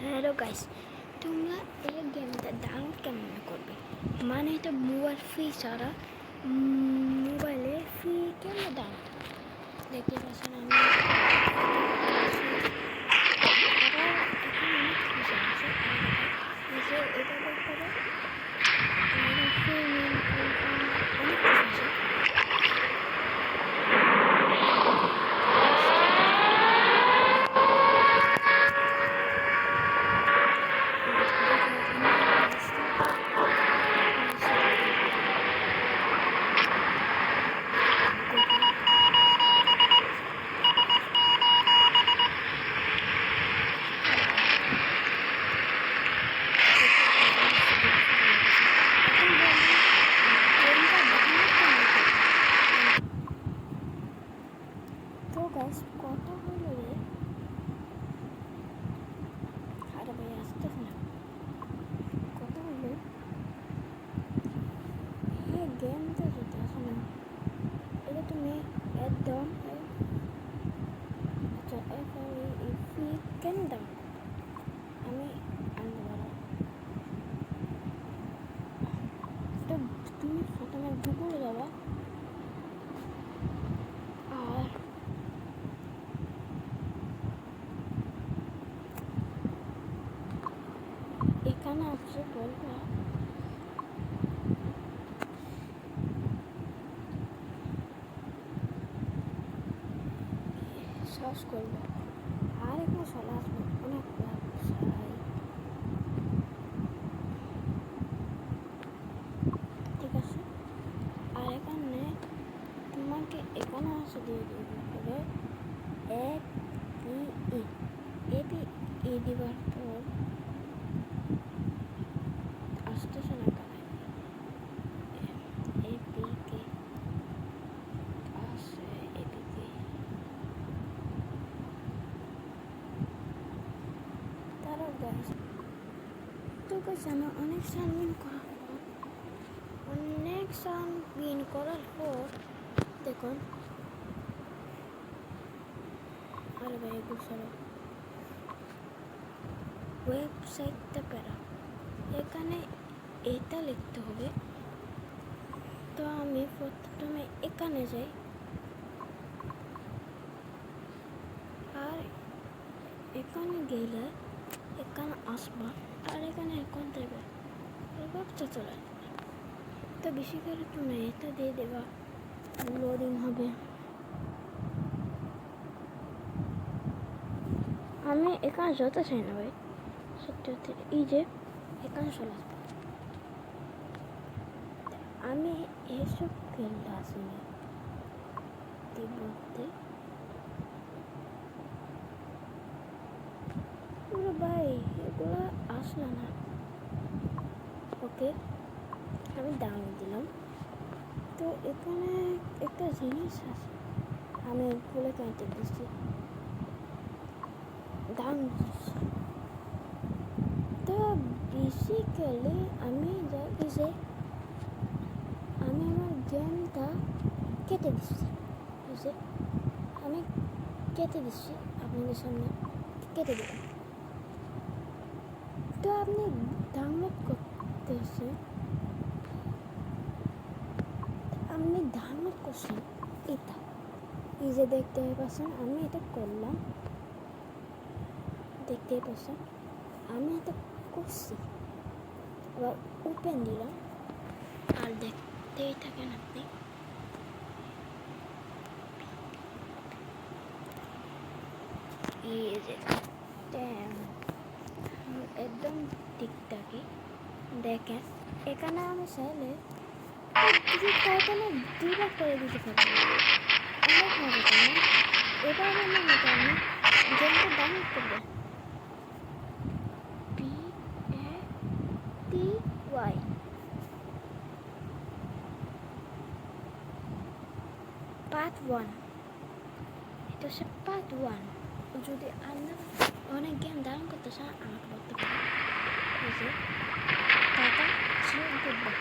Hello guys, তোমরা এই গেমটা ডাউনলোড কেমন করবে? মানে এটা মোবাইল ফ্রি ছাড়া মোবাইলে ফ্রি কেমন ডাউনলোড দেখতে পাচ্ছেন। আমি এটা দেখতে ফ্রি অনেক কিছু আছে। তো গাইস কত হলো রে? আরে ভাই আসতেছে না। কত হলো? হ্যাঁ গেমটা যেতে আসে না। এটা তুমি একদম আচ্ছা ফ্রি কেন দাম? আমি আনতে পারো। তো তুমি প্রথমে গুগলে যাবা আর এখানে আছে বলবা সার্চ করবে আর এখানে চলে আসবে অনেক ব্যবসায়ী। ঠিক আছে, আর এখানে তোমাকে এখানে আসে দিয়ে দিবে এপি দেওয়ার পর আসতেছে না কানে এপিকে আসে এপিকে। তারা গাছ তো গাছ আমি অনেক সানবিন করার পর দেখুন আরে ভাই এগুলো ওয়েবসাইটটা পেরা এখানে এটা লিখতে হবে। তো আমি প্রথমে এখানে যাই আর এখানে গেলে এখানে আসবা আর এখানে এখন দেবে ব্যবসা চলে আসবে। তো বেশি করে তুমি এটা দিয়ে দেবা, লোডিং হবে। আমি এখানে যেতে চাই না ভাই, সত্যি সত্যি এই যে এখানে চলে আসবে। আমি এসব খেলতে আসিনি বলতে ভাই, এগুলো আসলো না। ওকে আমি ডাউনলোড দিলাম। তো এখানে একটা জিনিস আছে, আমি এগুলো কেটে দিচ্ছি ডাউনলোড দিচ্ছি। তো বেসিক্যালি আমি যাই যে আমি আমার গেমটা কেটে দিচ্ছি, বুঝে আমি কেটে দিচ্ছি আপনাদের সামনে কেটে দিলাম। তো আপনি ডাউনলোড করতেছেন, আপনি ডাউনলোড করছেন এটা এই যে দেখতে পাচ্ছেন আমি এটা করলাম, দেখতে পাচ্ছেন আমি এটা করছি। আবার ওপেন দিলাম আর দেখতেই থাকেন আপনি। এই যে একদম ঠিকঠাকই দেখেন এখানে আমি চাইলে দুইবার করে দিতে পারবো, অনেক মজা তাই না? এবার আমার মতো আমি গেমটা ডাউনলোড করবো PATY পার্ট 1। এটা হচ্ছে পার্ট 1। যদি আপনার অনেক গেম ডাউনলোড করতে চান আমাকে বলতে পারেন। Tata, good bye.